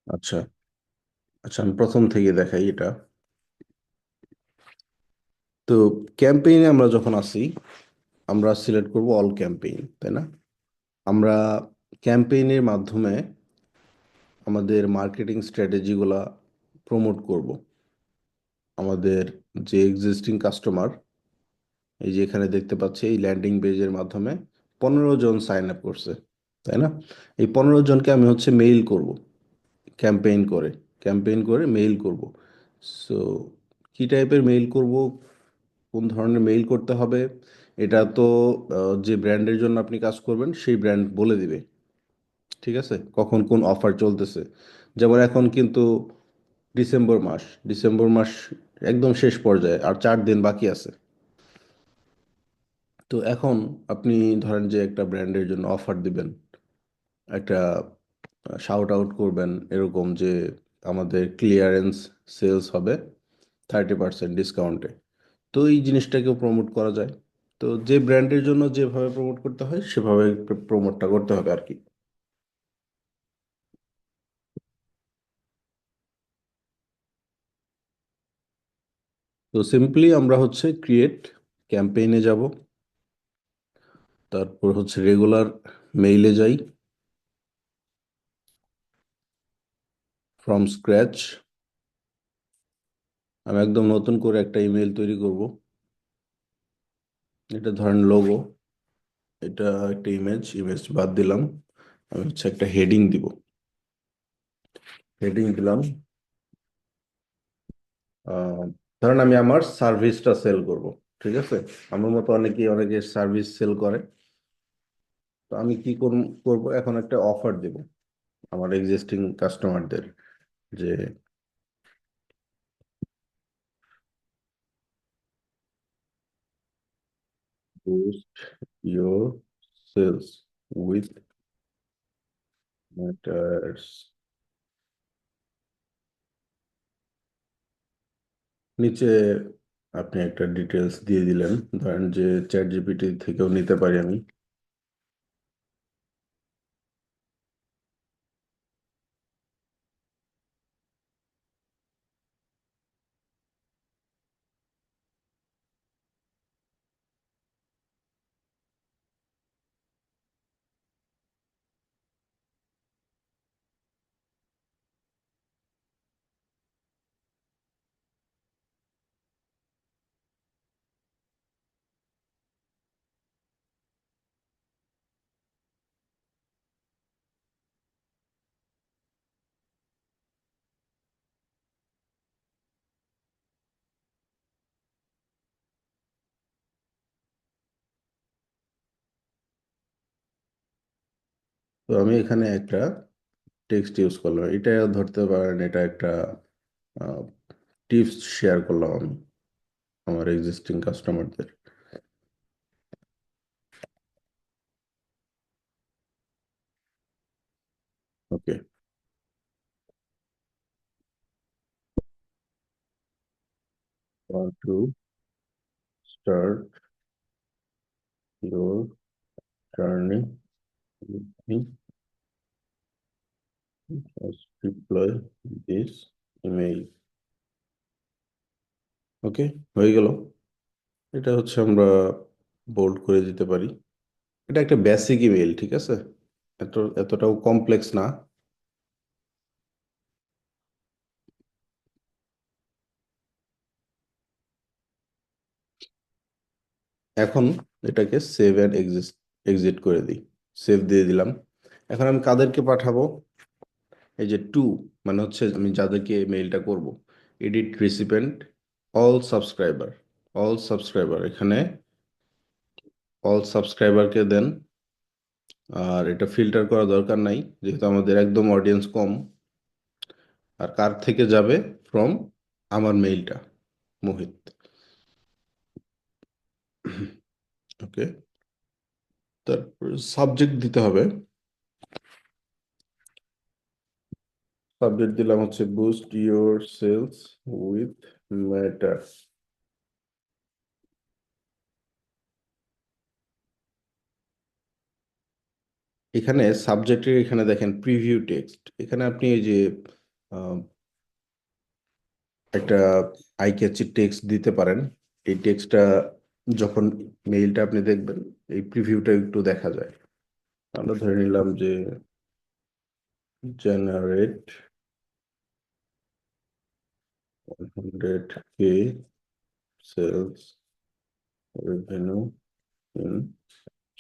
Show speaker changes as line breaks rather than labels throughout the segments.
আচ্ছা। আচ্ছা, আমি প্রথম থেকে দেখাই এটা। তো ক্যাম্পেইনে আমরা যখন আসি, আমরা সিলেক্ট করব অল ক্যাম্পেইন, তাই না? আমরা ক্যাম্পেইনের মাধ্যমে আমাদের মার্কেটিং স্ট্র্যাটেজিগুলা প্রমোট করব। আমাদের যে এক্সিস্টিং কাস্টমার, এই যে এখানে দেখতে পাচ্ছি এই ল্যান্ডিং পেজের মাধ্যমে 15 জন সাইন আপ করছে, তাই না? এই 15 জনকে আমি হচ্ছে মেইল করব, ক্যাম্পেইন করে ক্যাম্পেইন করে মেইল করব। সো কি টাইপের মেইল করব, কোন ধরনের মেইল করতে হবে, এটা তো যে ব্র্যান্ডের জন্য আপনি কাজ করবেন সেই ব্র্যান্ড বলে দিবে। ঠিক আছে, কখন কোন অফার চলতেছে। যেমন এখন কিন্তু ডিসেম্বর মাস, ডিসেম্বর মাস একদম শেষ পর্যায়ে, আর 4 দিন বাকি আছে। তো এখন আপনি ধরেন যে একটা ব্র্যান্ডের জন্য অফার দিবেন, একটা শাউট আউট করবেন এরকম যে আমাদের ক্লিয়ারেন্স সেলস হবে 30% ডিসকাউন্টে। তো এই জিনিসটাকেও প্রমোট করা যায়। তো যে ব্র্যান্ডের জন্য যেভাবে প্রমোট করতে হয় সেভাবে প্রমোটটা করতে হবে আর কি। তো সিম্পলি আমরা হচ্ছে ক্রিয়েট ক্যাম্পেইনে যাব, তারপর হচ্ছে রেগুলার মেইলে যাই, ফ্রম স্ক্র্যাচ। আমি একদম নতুন করে একটা ইমেল তৈরি করব। এটা ধরেন লোগো, এটা একটা ইমেজ, ইমেজ বাদ দিলাম। আমি হচ্ছে একটা হেডিং দিব, হেডিং দিলাম। আহ, ধরেন আমি আমার সার্ভিসটা সেল করব। ঠিক আছে, আমার মতো অনেকে সার্ভিস সেল করে। তো আমি কি করব, এখন একটা অফার দেব আমার এক্সিস্টিং কাস্টমারদের, যে boost your sales with matters. নিচে আপনি একটা ডিটেলস দিয়ে দিলেন, ধরেন যে চ্যাট জিপিটি থেকেও নিতে পারি আমি। তো আমি এখানে একটা টেক্সট ইউজ করলাম, এটা ধরতে পারেন এটা একটা টিপস শেয়ার করলাম আমি আমার এক্সিস্টিং কাস্টমারদের। ওকে, want to start your journey with me, just reply this email. ওকে, হয়ে গেল। এটা হচ্ছে আমরা বোল্ড করে দিতে পারি। এটা একটা বেসিক ইমেল, ঠিক আছে, এত এতটাও কমপ্লেক্স না। এখন এটাকে সেভ অ্যান্ড এক্সিট করে দিই, সেভ দিয়ে দিলাম। এখন আমি কাদেরকে পাঠাবো, এই যে টু, মানে হচ্ছে আমি যাদেরকে মেইলটা করব, edit recipient, all subscriber, all subscriber, এখানে অল সাবস্ক্রাইবারকে দেন। আর এটা ফিল্টার করা দরকার নাই, যেহেতু আমাদের একদম অডিয়েন্স কম। আর কার থেকে যাবে, ফ্রম আমার মেইলটা, মোহিত। ওকে, তারপর সাবজেক্ট দিতে হবে। সাবজেক্ট দিলাম হচ্ছে boost your sales with matter. এখানে সাবজেক্টের এখানে দেখেন প্রিভিউ টেক্সট, এখানে আপনি এই যে আহ, একটা আই ক্যাচি টেক্সট দিতে পারেন। এই টেক্সটটা যখন মেইলটা আপনি দেখবেন, এই প্রিভিউটা একটু দেখা যায়। আমরা ধরে নিলাম যে generate 100K sales revenue in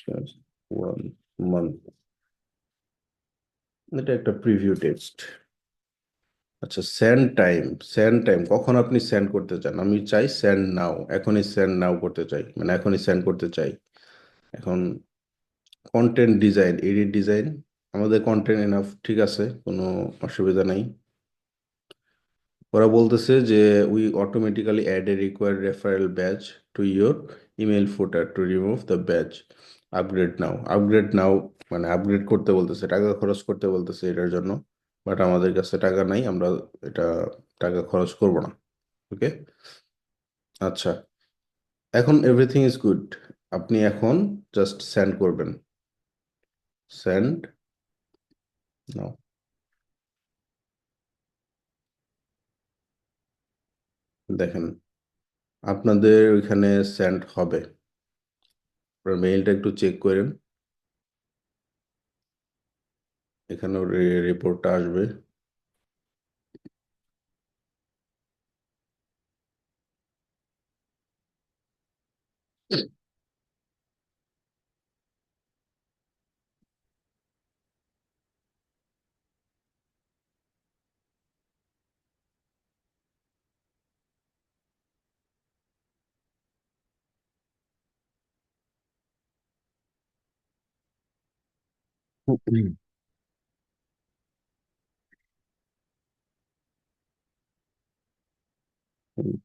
just 1 month. এটা একটা প্রিভিউ টেক্সট। আচ্ছা, সেন্ড টাইম কখন আপনি সেন্ড করতে চান? আমি চাই সেন্ড নাও, এখনই সেন্ড নাও করতে চাই, মানে এখনই সেন্ড করতে চাই। এখন কন্টেন্ট ডিজাইন, এডিট ডিজাইন, আমাদের কন্টেন্ট এনাফ, ঠিক আছে, কোনো অসুবিধা নাই। ওরা বলতেছে যে we automatically add a required referral badge to your email footer to remove the badge. Upgrade now মানে আপগ্রেড করতে বলতেছে, টাকা খরচ করতে বলতেছে এটার জন্য। বাট আমাদের কাছে টাকা নাই, আমরা এটা টাকা খরচ করব না। ওকে, আচ্ছা, এখন এভরিথিং ইজ গুড। আপনি এখন জাস্ট সেন্ড করবেন। সেন্ড নাও। দেখেন আপনাদের ওইখানে সেন্ড হবে। আপনার মেইলটা একটু চেক করেন, এখানেও রিপোর্টটা আসবে।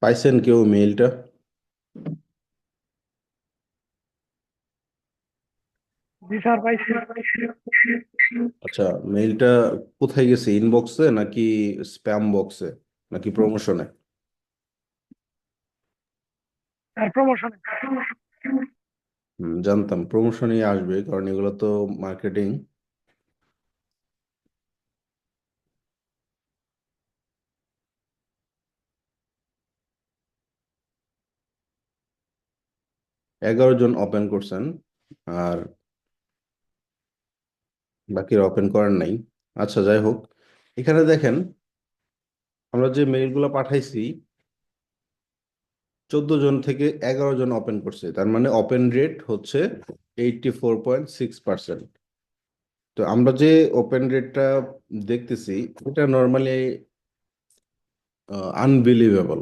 পাইছেন কেউ মেইলটা?
জি স্যার, পাইছি।
আচ্ছা, মেইলটা কোথায় গেছে, ইনবক্সে নাকি স্প্যাম বক্সে নাকি প্রমোশনে?
Sir, promotion.
জানতাম প্রমোশনই আসবে, কারণ এগুলো তো মার্কেটিং। 11 জন ওপেন করছেন, আর বাকিরা ওপেন করেন নাই। আচ্ছা, যাই হোক, এখানে দেখেন আমরা যে মেইলগুলো পাঠাইছি, 14 জন থেকে 11 জন ওপেন করছে, তার মানে ওপেন রেট হচ্ছে 84.6%। তো আমরা যে ওপেন রেটটা দেখতেছি, এটা নর্মালি আনবিলিভেবল।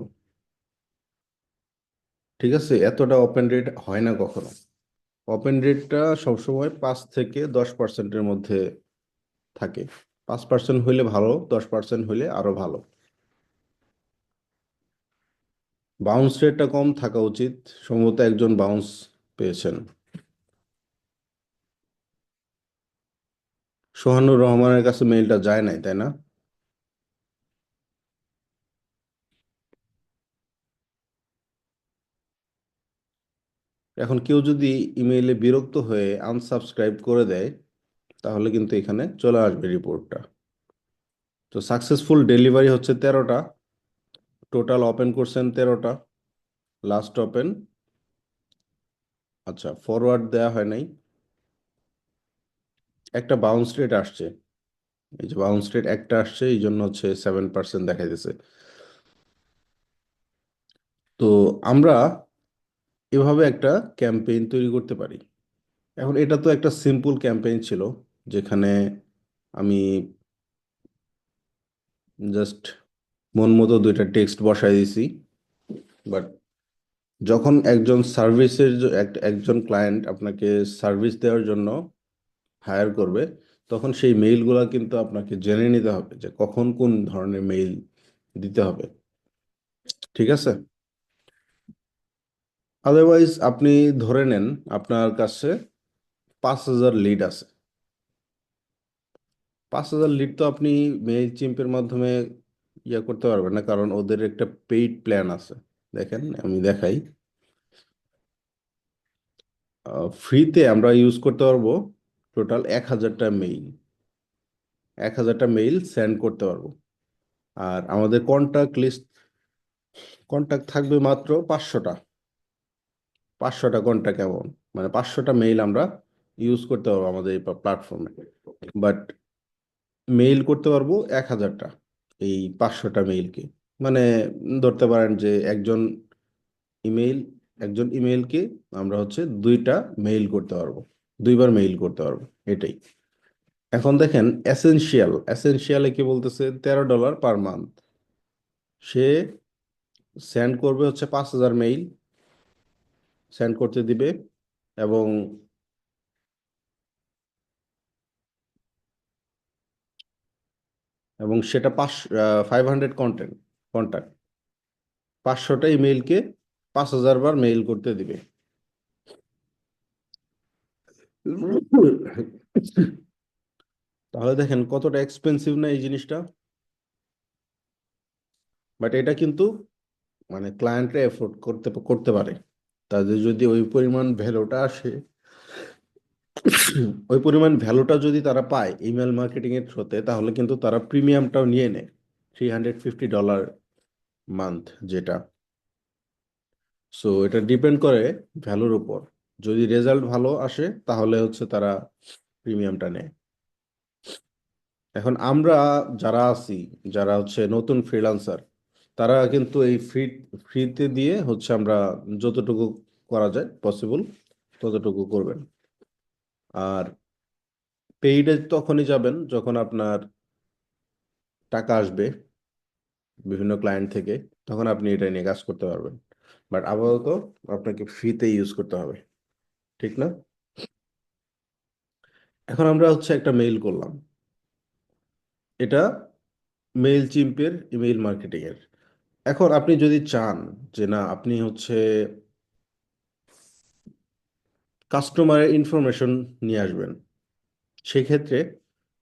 ঠিক আছে, এতটা ওপেন রেট হয় না কখনো। ওপেন রেটটা সবসময় 5 থেকে 10%-এর মধ্যে থাকে। 5% হইলে ভালো, 10% হইলে আরো ভালো। বাউন্স রেটটা কম থাকা উচিত। সম্ভবত একজন বাউন্স পেয়েছেন। সোহানুর রহমানের কাছে মেইলটা যায় নাই, তাই না? এখন কেউ যদি ইমেইলে বিরক্ত হয়ে আনসাবস্ক্রাইব করে দেয়, তাহলে কিন্তু এখানে চলে আসবে রিপোর্টটা। তো সাকসেসফুল ডেলিভারি হচ্ছে 13টা, টোটাল ওপেন করছেন 13টা, লাস্ট ওপেন। আচ্ছা, ফরওয়ার্ড দেয়া হয় নাই, একটা বাউন্স রেট আসছে। এই যে বাউন্স রেট একটা আসছে, এই জন্য হচ্ছে 7% দেখাইতেছে। তো আমরা এভাবে একটা ক্যাম্পেইন তৈরি করতে পারি। এখন এটা তো একটা সিম্পল ক্যাম্পেইন ছিল, যেখানে আমি জাস্ট মন মতো দুইটা টেক্সট বসাই দিছি। বাট যখন একজন সার্ভিসের একজন ক্লায়েন্ট আপনাকে সার্ভিস দেওয়ার জন্য হায়ার করবে, তখন সেই মেইলগুলো কিন্তু আপনাকে জেনে নিতে হবে যে কখন কোন ধরনের মেইল দিতে হবে। ঠিক আছে, আদারওয়াইজ আপনি ধরে নেন আপনার কাছে 5,000 লিড আছে। 5,000 লিড তো আপনি মেইল চিম্পের মাধ্যমে ইয়া করতে পারবেন না, কারণ ওদের একটা পেইড প্ল্যান আছে। দেখেন আমি দেখাই, ফ্রিতে আমরা ইউজ করতে পারবো টোটাল 1000টা মেইল, 1000টা মেইল সেন্ড করতে পারবো। আর আমাদের কন্টাক্ট থাকবে মাত্র 500টা। 500টা কন্টাক্ট, এমন মানে 500টা মেইল আমরা ইউজ করতে পারবো আমাদের এই প্ল্যাটফর্মে। বাট মেইল করতে পারবো 1000টা, এই 500টা মেইলকে। মানে ধরতে পারেন যে ইমেইল একজন ইমেইলকে আমরা হচ্ছে 2টা মেইল করতে পারবো, 2বার মেইল করতে পারবো, এটাই। এখন দেখেন এসেনশিয়ালে কি বলতেছে, $13 পার মান্থ। সে সেন্ড করবে হচ্ছে 5000 মেইল সেন্ড করতে দিবে, এবং সেটা 500 কন্ট্যাক্ট, 500টা ইমেইলকে 5000 বার মেইল করতে দিবে। তাহলে দেখেন কতটা এক্সপেন্সিভ না এই জিনিসটা। বাট এটা কিন্তু মানে ক্লায়েন্টরা এফোর্ড করতে করতে পারে। তাদের যদি ওই পরিমাণ ভ্যালুটা আসে, ওই পরিমাণ ভ্যালুটা যদি তারা পায় ইমেল মার্কেটিং এর থ্রুতে, তাহলে কিন্তু তারা প্রিমিয়ামটাও নিয়ে নেয়, $350 মান্থ যেটা। সো এটা ডিপেন্ড করে ভ্যালুর উপর। যদি রেজাল্ট ভালো আসে তাহলে হচ্ছে তারা প্রিমিয়ামটা নেয়। এখন আমরা যারা আছি, যারা হচ্ছে নতুন ফ্রিল্যান্সার, তারা কিন্তু এই ফ্রিতে দিয়ে হচ্ছে আমরা যতটুকু করা যায় পসিবল ততটুকু করবেন। আর পেইডে তখনই যাবেন যখন আপনার টাকা আসবে বিভিন্ন ক্লায়েন্ট থেকে, তখন আপনি এটা নিয়ে কাজ করতে পারবেন। বাট আপাতত আপনাকে ফ্রিতে ইউজ করতে হবে, ঠিক না? এখন আমরা হচ্ছে একটা মেইল করলাম, এটা মেইল চিম্পের ইমেইল মার্কেটিং এর। এখন আপনি যদি চান যে না, আপনি হচ্ছে কাস্টমারের ইনফরমেশন নিয়ে আসবেন, সেক্ষেত্রে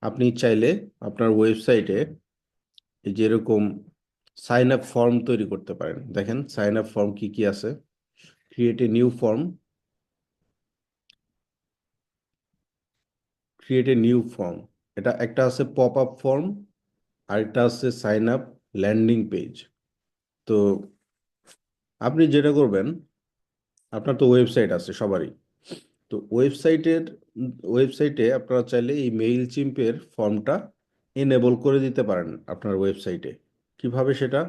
আপনি চাইলে আপনার ওয়েবসাইটে এই যেরকম সাইন আপ ফর্ম তৈরি করতে পারেন। দেখেন সাইন আপ ফর্ম কি কি আছে। ক্রিয়েট এ নিউ ফর্ম, এটা একটা আছে পপ আপ ফর্ম, আরেকটা আছে সাইন আপ ল্যান্ডিং পেজ। তো আপনি যেটা করবেন, আপনার তো ওয়েবসাইট আছে সবারই, তো ওয়েবসাইটে আপনারা চাইলে এই মেইল চিম্পের ফর্মটা এনেবল করে দিতে পারেন আপনার ওয়েবসাইটে। কিভাবে সেটা?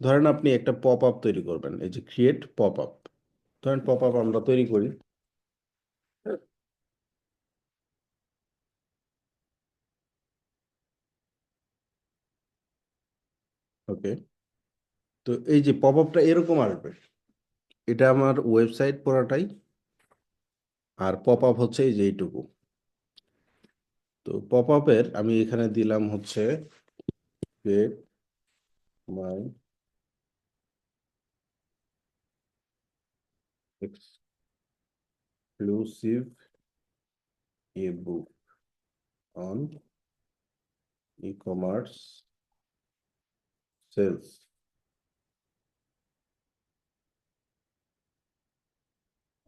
ধরেন আপনি একটা পপ আপ তৈরি করবেন, এই যে ক্রিয়েট পপ আপ। ধরেন পপ আপ আমরা তৈরি করি। ওকে, তো এই যে পপ আপটা এরকম আসবে, এটা আমার ওয়েবসাইট পুরাটাই। আর পপ আপ হচ্ছে এই যে এইটুকু। তো পপ আপের আমি এখানে দিলাম হচ্ছে create my exclusive ebook on e-commerce sales.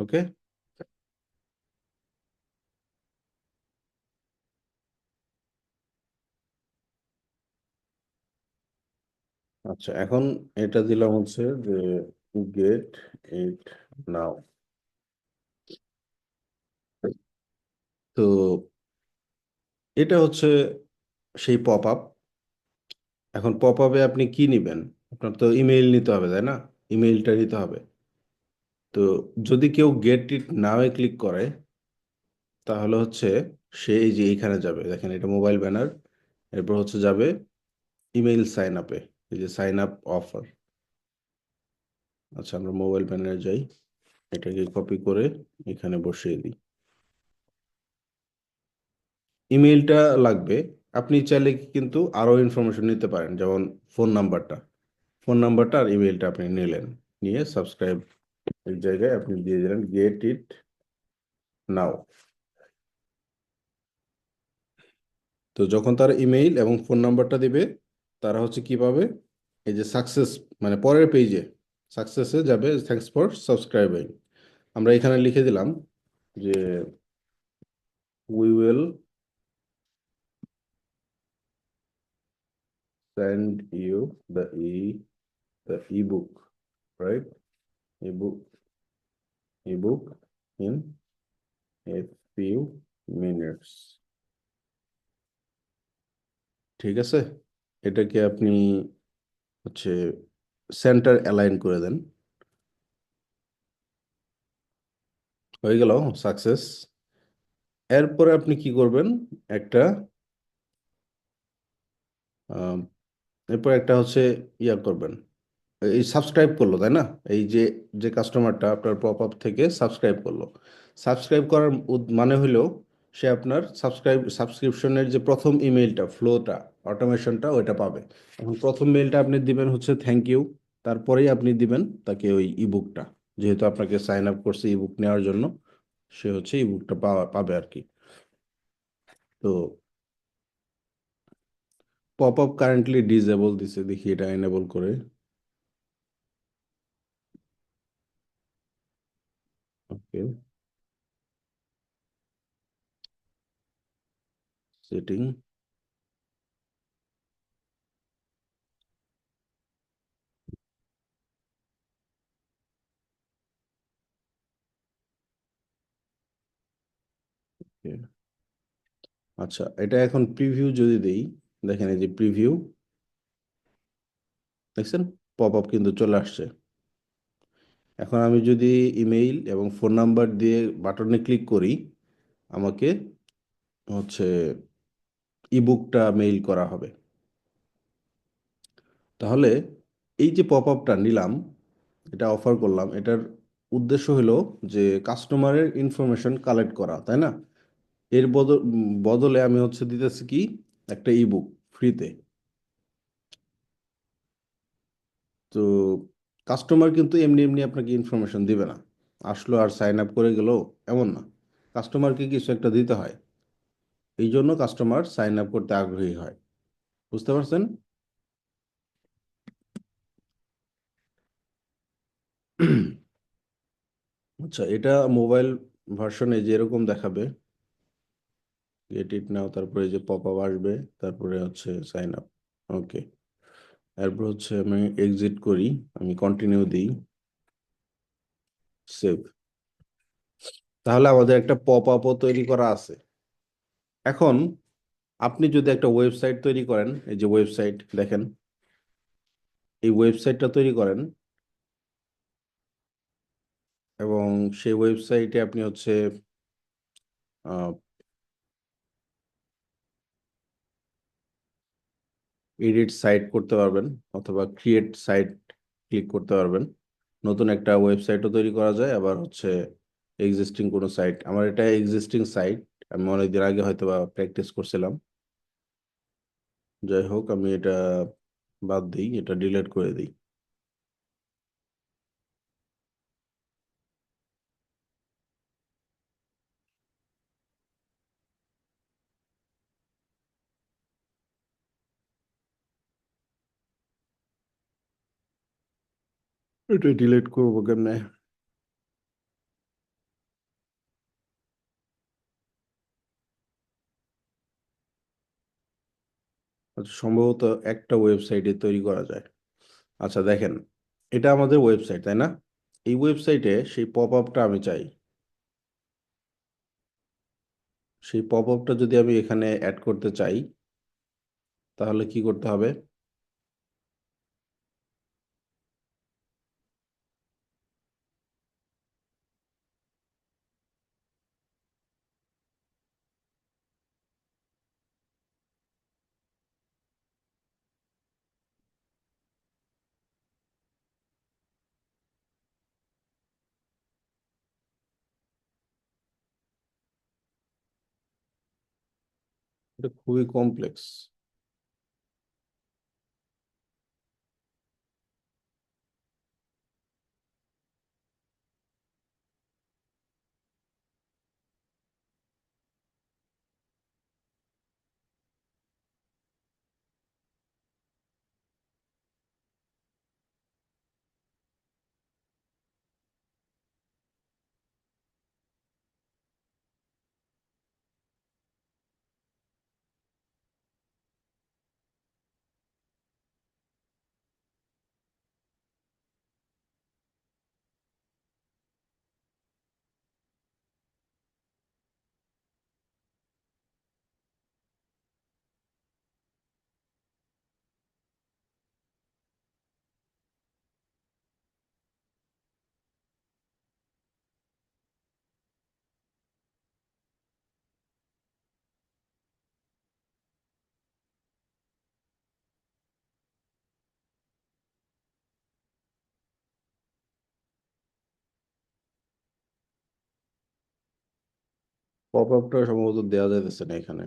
Okay, আচ্ছা এখন এটা দিলাম হচ্ছে যে গেট ইট নাও। তো এটা হচ্ছে সেই পপ আপ। এখন পপ আপে আপনি কি নিবেন? আপনার তো ইমেইল নিতে হবে, তাই না? ইমেইলটা নিতে হবে। তো যদি কেউ get it now A click করে, তাহলে হচ্ছে সে এই যে এইখানে যাবে, দেখেন এটা মোবাইল ব্যানার, এরপর হচ্ছে যাবে ইমেইল সাইন আপে, এই যে সাইন আপ অফার। আচ্ছা আমরা মোবাইল ব্যানারে যাই, এটাকে কপি করে এখানে বসিয়ে দিই। ইমেইলটা লাগবে। আপনি চাইলে কিন্তু আরো ইনফরমেশন নিতে পারেন, যেমন ফোন নাম্বারটা আর ইমেইলটা আপনি নিলেন, নিয়ে সাবস্ক্রাইব এক জায়গায় আপনি দিয়ে দিলেন গেট ইট নাও। তো যখন তারা ইমেইল এবং ফোন নাম্বারটা দিবে, তারা হচ্ছে কি পাবে, এই যে সাকসেস, মানে পরের পেজে সাকসেসে যাবে, থ্যাঙ্কস ফর সাবস্ক্রাইবিং। আমরা এখানে লিখে দিলাম যে we will send you the ebook, right? Ebook ebook in a few minutes. ঠিক আছে, এটাকে আপনি হচ্ছে সেন্টার অ্যালাইন করে দেন। হয়ে গেল সাকসেস। এরপরে আপনি কি করবেন, একটা আহ, এরপর একটা হচ্ছে ইয়া করবেন, এই সাবস্ক্রাইব করলো তাই না? এই যে যে কাস্টমারটা আপনার পপ আপ থেকে সাবস্ক্রাইব করলো, সাবস্ক্রাইব করার মানে হলো সে আপনার সাবস্ক্রিপশনের যে প্রথম ইমেইলটা ফ্লোটা অটোমেশনটা ওইটা পাবে। এখন প্রথম মেইলটা আপনি দিবেন হচ্ছে থ্যাংক ইউ, তারপরেই আপনি দিবেন তাকে ওই ইবুকটা, যেহেতু আপনাকে সাইন আপ করছে ইবুক নেওয়ার জন্য, সে হচ্ছে ইবুকটা পাবে আর কি। তো পপ আপ কারেন্টলি ডিসেবল দিছে, দেখি এটা এনেবল করে। ওকে, সেটিং। আচ্ছা, এটা এখন প্রিভিউ যদি দেই, দেখেন এই যে প্রিভিউ, দেখছেন পপ আপ কিন্তু চলে আসছে। এখন আমি যদি ইমেইল এবং ফোন নাম্বার দিয়ে বাটনে ক্লিক করি, আমাকে হচ্ছে ইবুকটা মেইল করা হবে। তাহলে এই যে পপ আপটা নিলাম, এটা অফার করলাম, এটার উদ্দেশ্য হলো যে কাস্টমারের ইনফরমেশন কালেক্ট করা, তাই না? এর বদলে আমি হচ্ছে দিতেছি কি, একটা ইবুক ফ্রিতে। তো কাস্টমার কিন্তু এমনি এমনি আপনাকে ইনফরমেশন দিবে না, আসলো আর সাইন আপ করে গেল এমন না। কাস্টমারকে কিছু একটা দিতে হয়, এই জন্য কাস্টমার সাইন আপ করতে আগ্রহী হয়। বুঝতে পারছেন? আচ্ছা, এটা মোবাইল ভার্সনে যেরকম দেখাবে, গেট ইট নাও, তারপরে যে পপ আপ আসবে, তারপরে হচ্ছে সাইন আপ। ওকে, এরপর হচ্ছে আমি এক্সিট করি, আমি কন্টিনিউ দিই, সেভ। তাহলে আমাদের একটা পপ আপও তৈরি করা আছে। এখন আপনি যদি একটা ওয়েবসাইট তৈরি করেন, এই যে ওয়েবসাইট দেখেন, এই ওয়েবসাইটটা তৈরি করেন এবং সেই ওয়েবসাইটে আপনি হচ্ছে এডিট সাইট করতে পারবেন অথবা ক্রিয়েট সাইট ক্লিক করতে পারবেন। নতুন একটা ওয়েবসাইটও তৈরি করা যায়, আবার হচ্ছে এক্সিস্টিং কোনো সাইট, আমার এটা এক্সিস্টিং সাইট, আমি অনেকদিন আগে হয়তো বা প্র্যাকটিস করছিলাম। যাই হোক, আমি এটা বাদ দিই, এটা ডিলিট করে দিই। এটা ডিলিট করবো কেমনে? আচ্ছা, সম্ভবত একটা ওয়েবসাইটে তৈরি করা যায়। আচ্ছা দেখেন, এটা আমাদের ওয়েবসাইট তাই না? এই ওয়েবসাইটে সেই পপ আপটা আমি চাই, সেই পপ আপটা যদি আমি এখানে অ্যাড করতে চাই, তাহলে কি করতে হবে? এটা খুবই কমপ্লেক্স। পপ আপটা সম্ভবত দেওয়া যাইতেছে না এখানে।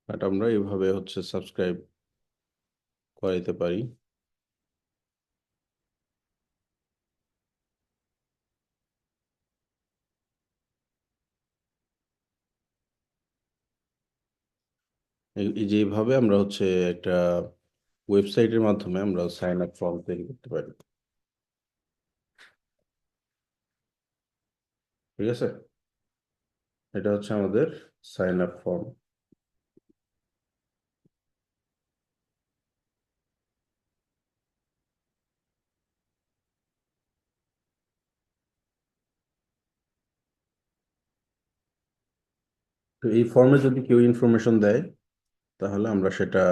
বাট আমরা এইভাবে হচ্ছে সাবস্ক্রাইব করাইতে পারি। এই যেভাবে আমরা হচ্ছে একটা ওয়েবসাইটের মাধ্যমে আমরা সাইন আপ ফর্ম তৈরি করতে পারি। ঠিক আছে, এটা হচ্ছে আমাদের সাইন আপ ফর্ম। তো এই ফর্মে যদি কেউ ইনফরমেশন দেয় তাহলে আমরা সেটা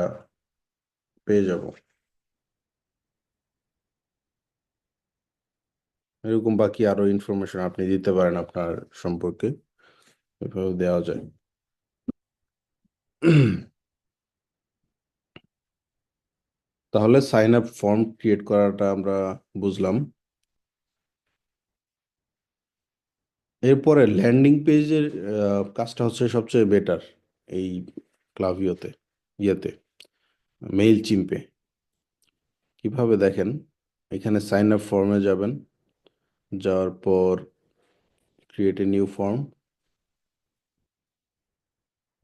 পেয়ে যাব। এরকম বাকি আরো ইনফরমেশন আপনি দিতে পারেন আপনার সম্পর্কে, এভাবে দেওয়া যায়। তাহলে সাইন আপ ফর্ম ক্রিয়েট করাটা আমরা বুঝলাম। এরপরে ল্যান্ডিং পেজের কাজটা হচ্ছে সবচেয়ে বেটার এই ক্লাভিওতে, ইয়েতে, মেইল চিম্পে। কিভাবে দেখেন, এখানে সাইন আপ ফর্মে যাবেন, যাওয়ার পর ক্রিয়েট এ নিউ ফর্ম,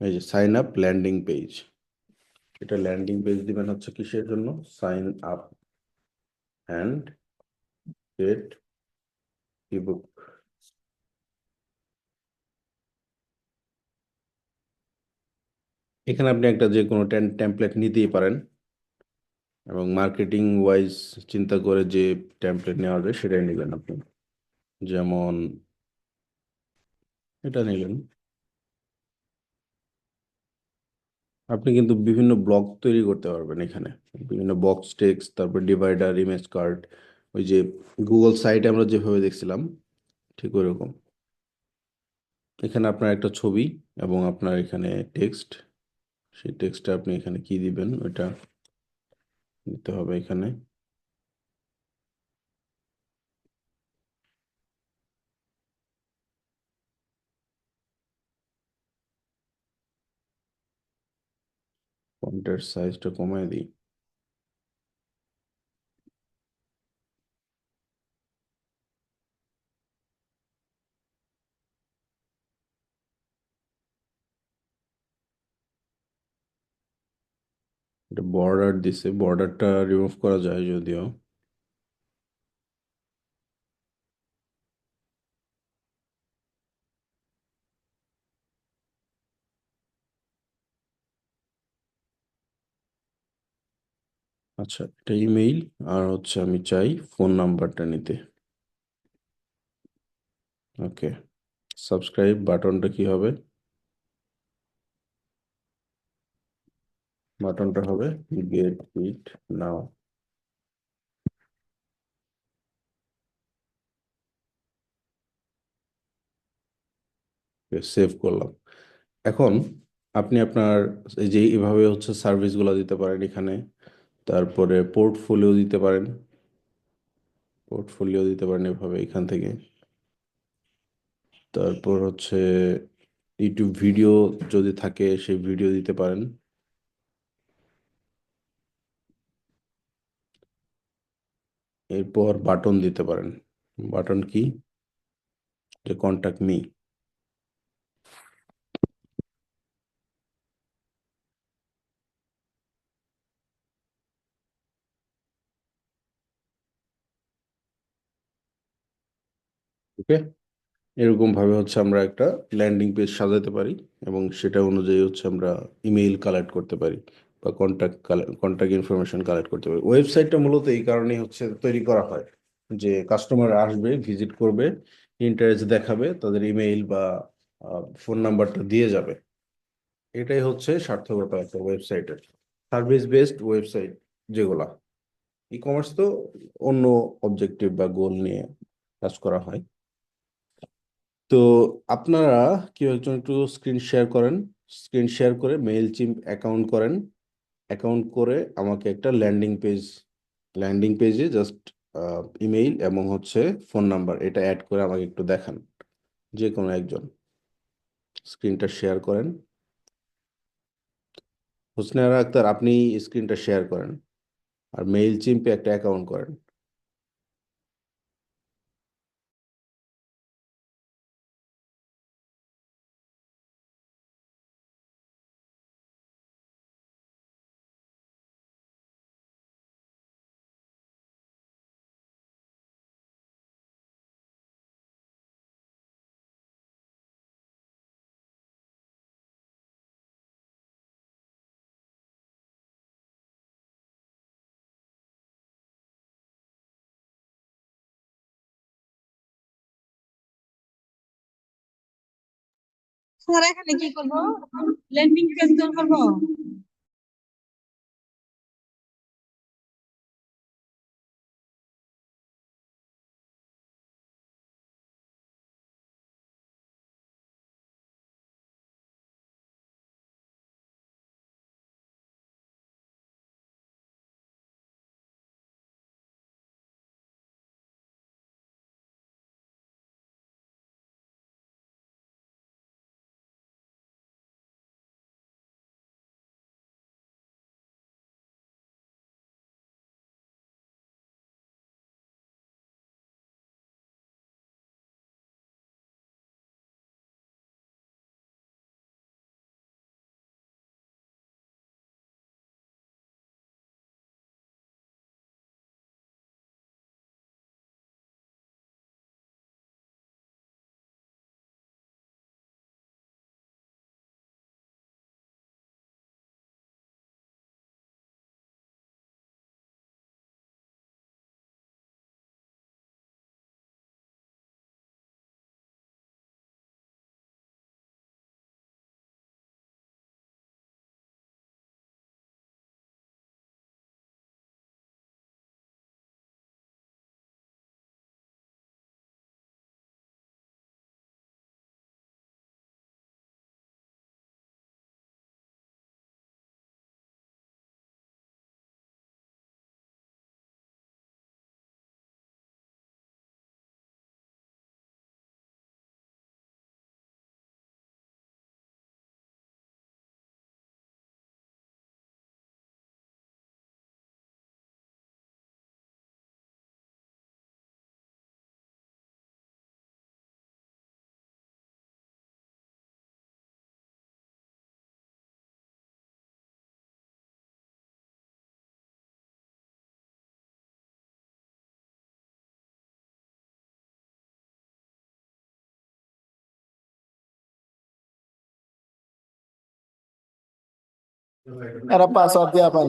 এই যে সাইন আপ ল্যান্ডিং পেজ। এটা ল্যান্ডিং পেজ দিবেন হচ্ছে কিসের জন্য, sign up and get ebook. এখানে আপনি একটা যে কোনো টেমপ্লেট নিতেই পারেন, এবং মার্কেটিং ওয়াইজ চিন্তা করে যে টেমপ্লেট নেওয়া যায় সেটাই নেবেন আপনি। যেমন এটা নিলেন। আপনি কিন্তু বিভিন্ন ব্লক তৈরি করতে পারবেন এখানে, বিভিন্ন বক্স টেক্সট, তারপর ডিভাইডার, ইমেজ কার্ড, ওই যে গুগল সাইটে আমরা যেভাবে দেখছিলাম ঠিক ওইরকম। এখানে আপনার একটা ছবি এবং আপনার এখানে টেক্সট, সেই টেক্সটটা আপনি এখানে কি দিবেন ওইটা দিতে হবে এখানে। ফন্টের সাইজটা কমায় দিই। এটা বর্ডার দিছে, বর্ডারটা রিমুভ করা যায় যদিও। আচ্ছা, এটা ইমেইল, আর হচ্ছে আমি চাই ফোন নাম্বারটা নিতে। ওকে, সাবস্ক্রাইব বাটনটা কি হবে, বাটনটা হবে গেট ইট নাও। সেভ করলাম। এখন আপনি আপনার এই যে এভাবে হচ্ছে সার্ভিসগুলো দিতে পারেন এখানে, তারপরে পোর্টফোলিও দিতে পারেন, পোর্টফোলিও দিতে পারেন এভাবে এখান থেকে। তারপর হচ্ছে ইউটিউব ভিডিও যদি থাকে সেই ভিডিও দিতে পারেন। এরপর বাটন দিতে পারেন। বাটন কি, যে কন্ট্যাক্ট মি। ওকে, এরকম ভাবে হচ্ছে আমরা একটা ল্যান্ডিং পেজ সাজাতে পারি, এবং সেটা অনুযায়ী হচ্ছে আমরা ইমেইল কালেক্ট করতে পারি বা কন্ট্যাক্ট ইনফরমেশন কালেক্ট করতে পারি। ওয়েবসাইটটা মূলত এই কারণেই হচ্ছে তৈরি করা হয়, যে কাস্টমার আসবে, ভিজিট করবে, ইন্টারেস্ট দেখাবে, তাদের ইমেইল বা ফোন নাম্বারটা দিয়ে যাবে। এটাই হচ্ছে সার্থকতা একটা ওয়েবসাইটের। সার্ভিস বেসড ওয়েবসাইট যেগুলা, ই কমার্স তো অন্য অবজেক্টিভ বা গোল নিয়ে কাজ করা হয়। তো আপনারা কেউ একজন একটু স্ক্রিন শেয়ার করেন, স্ক্রিন শেয়ার করে মেইল চিম্প অ্যাকাউন্ট করেন, অ্যাকাউন্ট করে আমাকে একটা ল্যান্ডিং পেজে জাস্ট ইমেইল এবং হচ্ছে ফোন নাম্বার এটা অ্যাড করে আমাকে একটু দেখান, যে কোনো একজন। স্ক্রিনটা শেয়ার করেন। হোসনে আরা আক্তার, আপনি স্ক্রিনটা শেয়ার করেন আর মেইল চিম্পে একটা অ্যাকাউন্ট করেন।
স্যার এখানে কি করবো? ল্যান্ডিং পেজ তৈরি করবো?
Era paso a tiapa.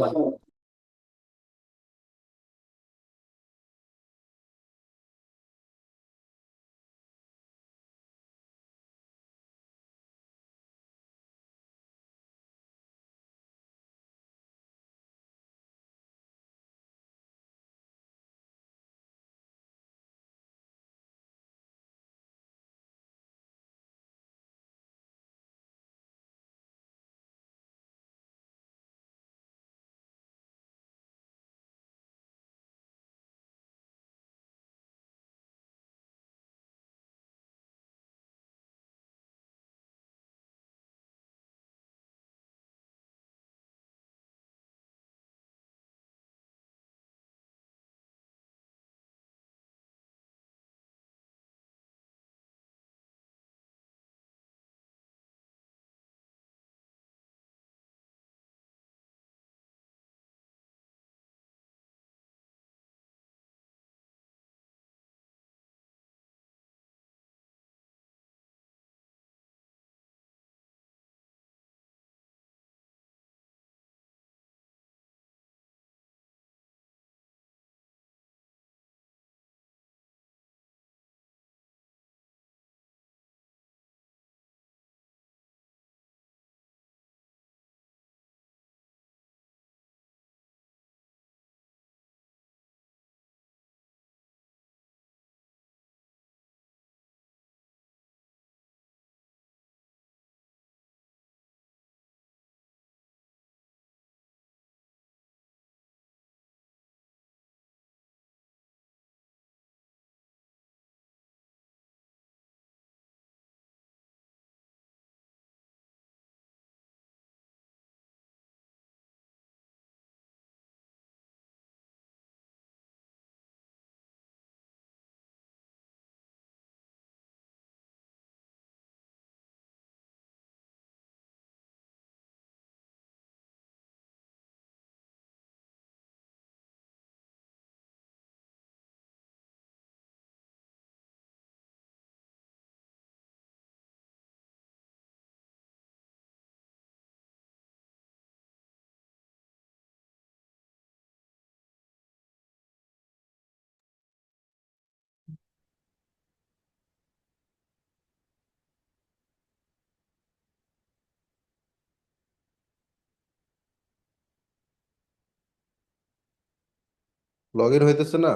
Log in হইতেছে না?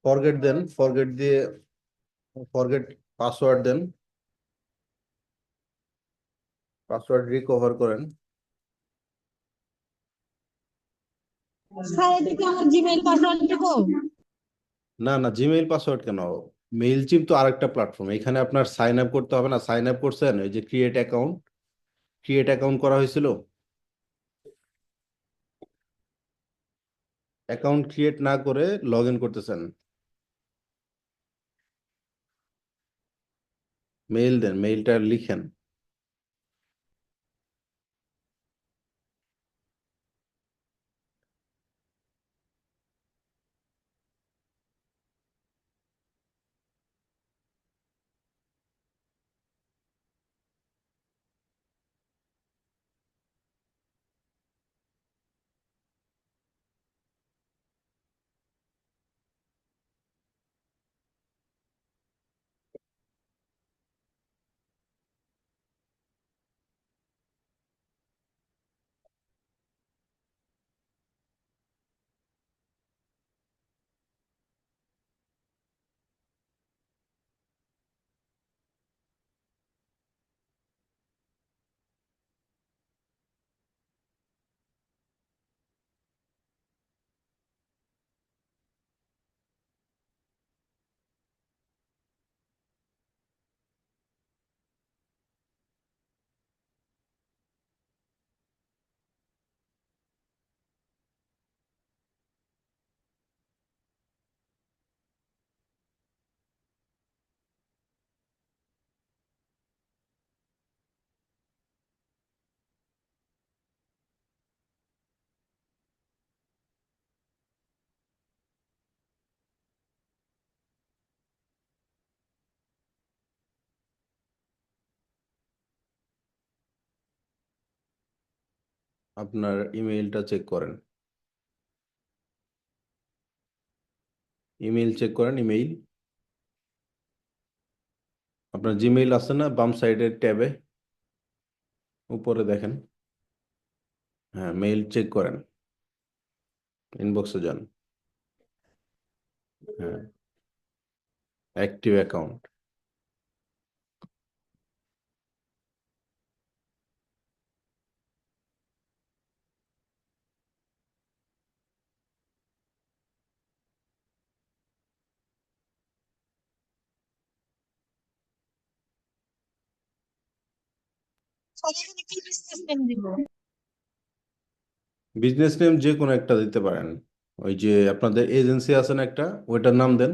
ফরগেট দেন, ফরগেট দিয়ে ফরগেট পাসওয়ার্ড দেন, পাসওয়ার্ড রিকভার করেন।
স্যার এটা কি আমার জিমেইল পাসওয়ার্ড দেবো?
না না, জিমেইল পাসওয়ার্ড কেন? মেইল চিম তো আরেকটা প্ল্যাটফর্ম, এখানে আপনার সাইন আপ করতে হবে না? সাইন আপ করছেন, ওই যে ক্রিয়েট অ্যাকাউন্ট, ক্রিয়েট অ্যাকাউন্ট করা হয়েছিল, অ্যাকাউন্ট ক্রিয়েট না করে লগ ইন করতেছেন। মেইল দেন, মেইলটা লিখেন। আপনার ইমেইলটা চেক করেন, ইমেইল চেক করেন, ইমেইল। আপনার জিমেইল আছে না বাম সাইডের ট্যাবে, উপরে দেখেন। হ্যাঁ, মেইল চেক করেন, ইনবক্সে যান। হ্যাঁ, অ্যাক্টিভ অ্যাকাউন্ট।
স্যার এখানে কি বিজনেস নেম দিব?
বিজনেস নেম যে কোনো একটা দিতে পারেন। ওই যে আপনাদের এজেন্সি আছে না একটা, ওইটার নাম দেন।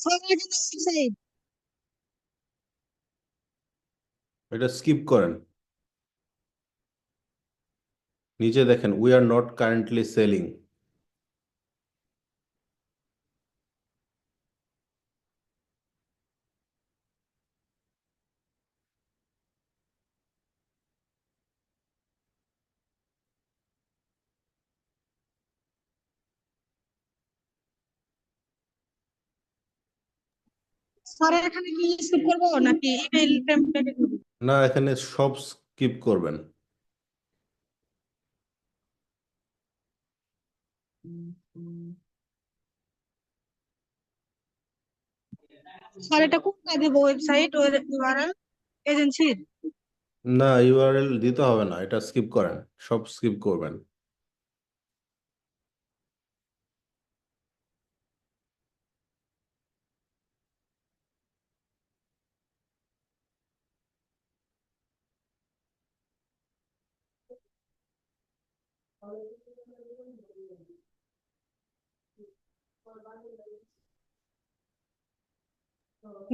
স্যার এখানে ওয়েবসাইট
এটা স্কিপ করেন। নিচে দেখেন we are not currently selling.
Sir এখানে কি স্কিপ করবো নাকি ইমেল টেমপ্লেটে করবো?
না, এখানে সব স্কিপ করবেন।
স্যার এটা কোনটা দেবো, ওয়েবসাইট ইউআরএল এজেন্সির?
না, ইউআরএল দিতে হবে না, এটা স্কিপ করেন, সব স্কিপ করবেন।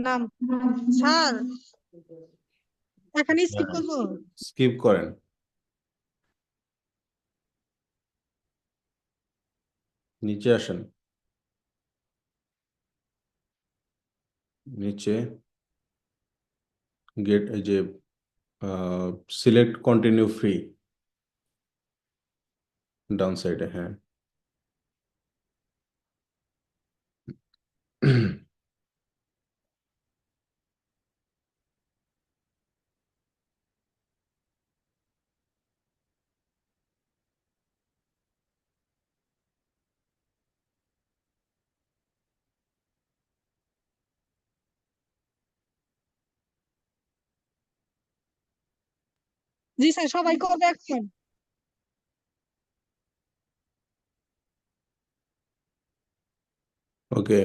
নাম, স্যার এখানে স্কিপ
হ্যাঁ,
করবো?
স্কিপ করেন। নিচে আসেন। নিচে গেট, এই যে সিলেক্ট কন্টিনিউ ফ্রি, ডাউন সাইডে, হ্যাঁ।
জি স্যার, সবাই করবে এখন।
ওকে,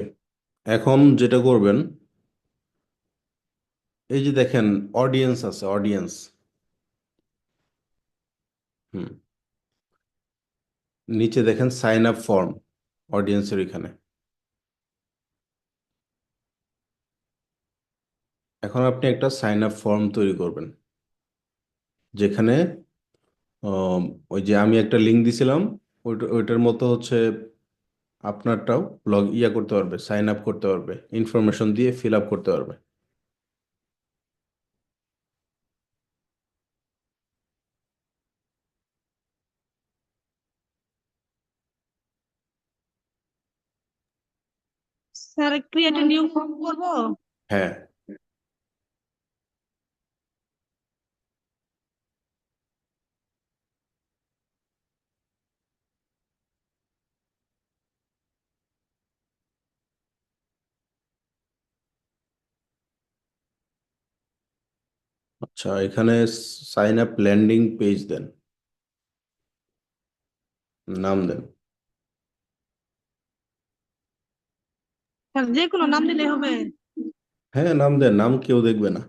এখন যেটা করবেন, এই যে দেখেন অডিয়েন্স আছে, অডিয়েন্স। হুম, নিচে দেখেন সাইন আপ ফর্ম, অডিয়েন্সের এখানে। এখন আপনি একটা সাইন আপ ফর্ম তৈরি করবেন, যেখানে আম, ওই যে আমি একটা লিঙ্ক দিছিলাম, ওইটার মতো হচ্ছে আপনারটাও করতে পারবে, সাইন আপ করতে পারবে, ইনফরমেশন দিয়ে ফিল আপ করতে পারবে।
স্যার ক্রিয়েট নিউ ফর্ম করবো?
হ্যাঁ। আচ্ছা, এখানে সাইন আপ ল্যান্ডিং পেজ দেন, নাম দেন।
স্যার যে কোনো নাম দিলে হবে?
হ্যাঁ, নাম দেন, নাম কেউ দেখবে না।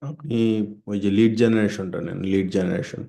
আপনি ওই যে লিড জেনারেশনটা নেন, লিড জেনারেশন।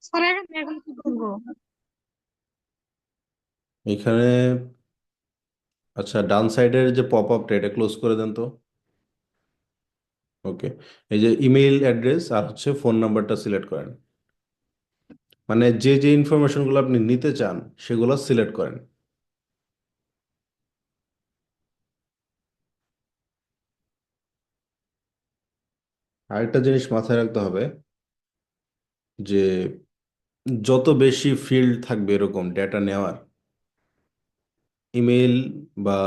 স্যার এখন কি করবো?
এখানে আচ্ছা, ডান সাইডের যে পপ আপটা এটা ক্লোজ করে দেন তো। ওকে, এই যে ইমেইল অ্যাড্রেস আর হচ্ছে ফোন নাম্বারটা সিলেক্ট করেন, মানে যে যে ইনফরমেশনগুলো আপনি নিতে চান সেগুলো সিলেক্ট করেন। আরেকটা জিনিস মাথায় রাখতে হবে যে যত বেশি ফিল্ড থাকবে এরকম ডেটা নেওয়ার, ইমেল বা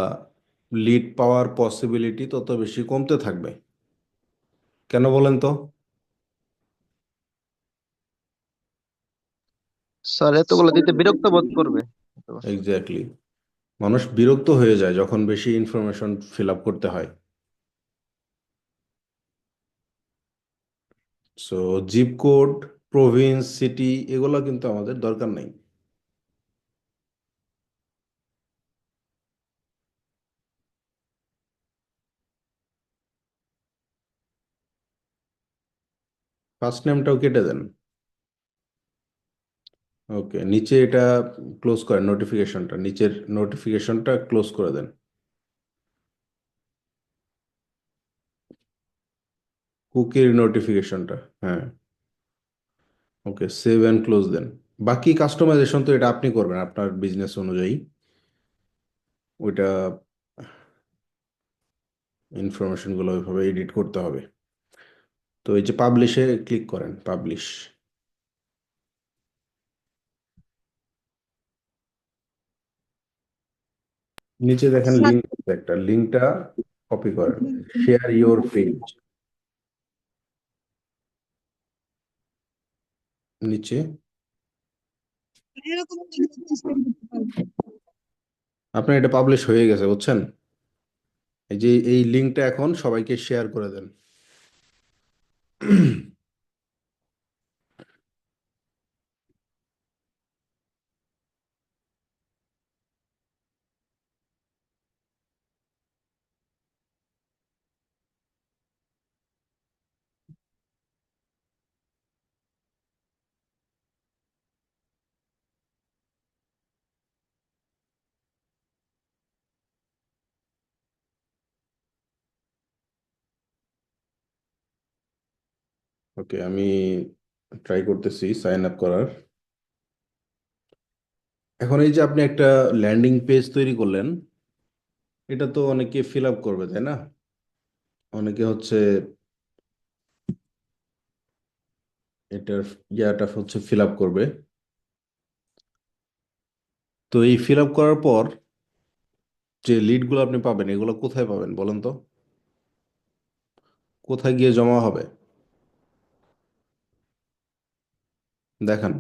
লিড পাওয়ার পসিবিলিটি তত বেশি কমতে থাকবে। কেন বলেন তো?
স্যার এতগুলো দিতে বিরক্ত বোধ করবে।
এক্স্যাক্টলি, মানুষ বিরক্ত হয়ে যায় যখন বেশি ইনফরমেশন ফিল আপ করতে হয়। So zip code, province, city এগুলো কিন্তু আমাদের দরকার নেই। ফার্স্ট নেমটাও কেটে দেন। ওকে, নিচে এটা ক্লোজ করেন, নোটিফিকেশনটা, নিচের নোটিফিকেশনটা ক্লোজ করে দেন, কুকির নোটিফিকেশনটা। হ্যাঁ, ওকে, সেভ অ্যান্ড ক্লোজ দেন। বাকি কাস্টমাইজেশন তো এটা আপনি করবেন আপনার বিজনেস অনুযায়ী, ওইটা ইনফরমেশনগুলো ওইভাবে এডিট করতে হবে। তো এই যে পাবলিশে ক্লিক করেন, পাবলিশ। নিচে দেখেন
স্যার
লিঙ্ক, একটা লিঙ্কটা কপি করেন, শেয়ার ইওর পেজ নিচে।
এরকম কি করতে পারবো?
আপনার এটা পাবলিশ হয়ে গেছে, বুঝছেন? এই যে এই লিঙ্কটা এখন সবাইকে শেয়ার করে দেন। ওকে, আমি ট্রাই করতেছি সাইন আপ করার। এখন এই যে আপনি একটা ল্যান্ডিং পেজ তৈরি করলেন, এটা তো অনেকে ফিল আপ করবে, তাই না? অনেকে হচ্ছে এটার ইয়াটা হচ্ছে ফিল আপ করবে। তো এই ফিল আপ করার পর যে লিডগুলো আপনি পাবেন এগুলো কোথায় পাবেন বলেন তো? কোথায় গিয়ে জমা হবে দেখান।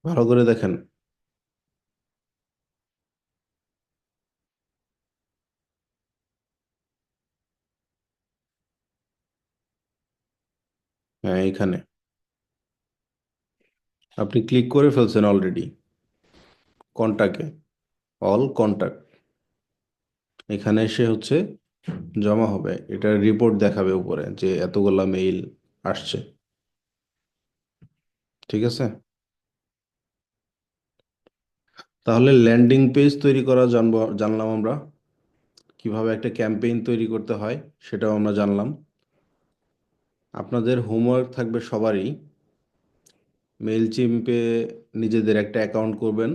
ভালো করে দেখেন। হ্যাঁ, এইখানে আপনি ক্লিক করে ফেলছেন অলরেডি কন্টাক্টে, অল কন্টাক্ট। এখানে এসে হচ্ছে জমা হবে, এটা রিপোর্ট দেখাবে উপরে যে এতগুলা মেইল আসছে। ঠিক আছে, তাহলে ল্যান্ডিং পেজ তৈরি করা জানলাম আমরা, কিভাবে একটা ক্যাম্পেইন তৈরি করতে হয় সেটাও আমরা জানলাম। আপনাদের হোমওয়ার্ক থাকবে সবারই, মেইলচিম্পে নিজেদের একটা অ্যাকাউন্ট করবেন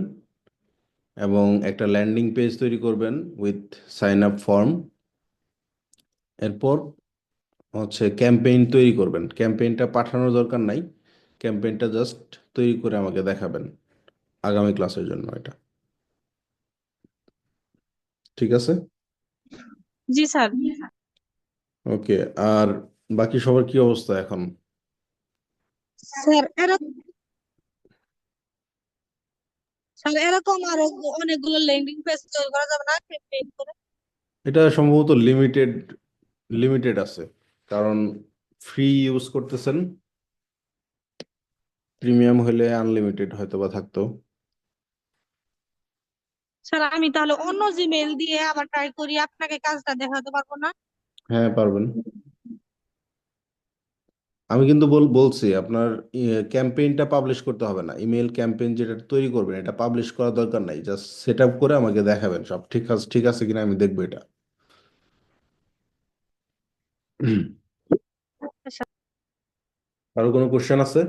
এবং একটা ল্যান্ডিং পেজ তৈরি করবেন উইথ সাইন আপ ফর্ম। এরপর হচ্ছে ক্যাম্পেইন তৈরি করবেন, ক্যাম্পেইনটা পাঠানোর দরকার নাই, ক্যাম্পেইনটা জাস্ট তৈরি করে আমাকে দেখাবেন আগামী ক্লাসের জন্য এটা। ঠিক আছে,
জি স্যার।
ওকে। আর বাকি সবার কি অবস্থা এখন?
স্যার এরকম স্যার এরকম আরো অনেকগুলো ল্যান্ডিং পেজ তৈরি করা যাবে না ক্যাম্পেইন করে?
এটা সম্ভবত লিমিটেড লিমিটেড আছে, কারণ ফ্রি ইউজ করতেছেন, প্রিমিয়াম হলে আনলিমিটেড হয়তো বা থাকতো।
স্যার আমি তাহলে অন্য জিমেইল দিয়ে আবার ট্রাই করি, আপনাকে কাজটা দেখাতে পারবো না?
হ্যাঁ, পারবেন। আমি কিন্তু বলছি আপনার ক্যাম্পেইনটা পাবলিশ করতে হবে না। ইমেল ক্যাম্পেইন যেটা তৈরি করবেন এটা পাবলিশ করার দরকার নাই, জাস্ট সেট আপ করে আমাকে দেখাবেন সব ঠিক আছে কিনা আমি দেখবো এটা।
আচ্ছা,
আরো কোনো কোশ্চেন আছে?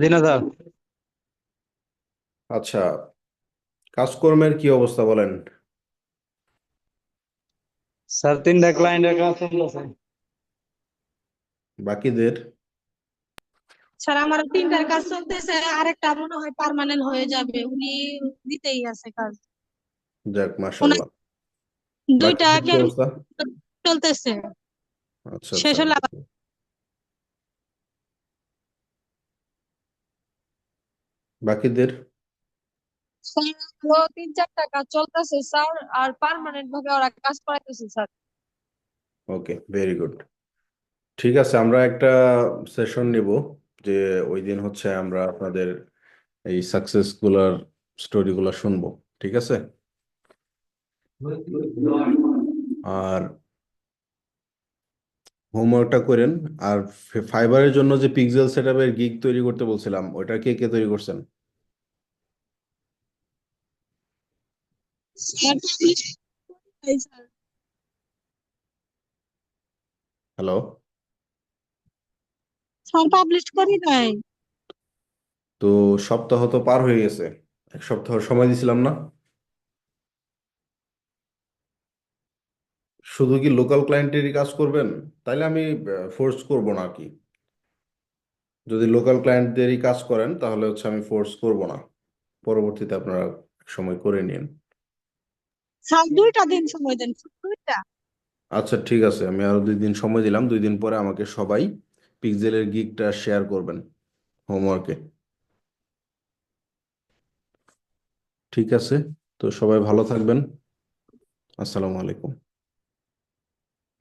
জি না স্যার।
আচ্ছা, কাজকর্মের কি অবস্থা বলেন?
স্যার 3টা ক্লায়েন্টের কাজ চলতেছে।
বাকিদের?
স্যার আমার 3টার কাজ চলতেছে, আরেকটা মনে হয় পার্মানেন্ট হয়ে যাবে, উনি দিতেই আছে কাজ।
যাক,
ওনার
মাশাআল্লাহ।
2টা
বাকিদের কি অবস্থা?
চলতেছে,
আচ্ছা
শেষ
আচ্ছা।
হলে আবার।
বাকিদের?
স্যার আরো 3-4টা কাজ চলতেছে স্যার, আর পার্মানেন্ট ভাবে ওরা কাজ করাইতেছে স্যার।
ওকে, ভেরি গুড। ঠিক আছে, আমরা একটা সেশন নিব, যে ওই দিন হচ্ছে আমরা আপনাদের এই সাকসেস গুলার স্টোরি গুলা শুনবো। ঠিক আছে? আর হোমওয়ার্কটা করেন। আর ফাইবারের জন্য যে পিক্সেল সেটআপের গিগ তৈরি করতে বলছিলাম, ওটা কে কে তৈরি করছেন?
স্যার পাবলিশ করি স্যার।
হ্যালো?
স্যার পাবলিশ করি নাই।
তো সপ্তাহ তো পার হয়ে গেছে, এক সপ্তাহ সময় দিছিলাম না? শুধু কি লোকাল ক্লায়েন্টেরই কাজ করবেন? তাইলে আমি ফোর্স করব না আর কি। যদি লোকাল ক্লায়েন্টদেরই কাজ করেন তাহলে হচ্ছে আমি ফোর্স করব না, পরবর্তীতে আপনারা সময় করে নিন।
স্যার 2টা দিন সময় দেন, 2টা।
আচ্ছা ঠিক আছে, আমি আরো 2 দিন সময় দিলাম। 2 দিন পরে আমাকে সবাই পিক্সেলের গিগটা শেয়ার করবেন হোমওয়ার্কে। ঠিক আছে, তো সবাই ভালো থাকবেন। আসসালামু আলাইকুম।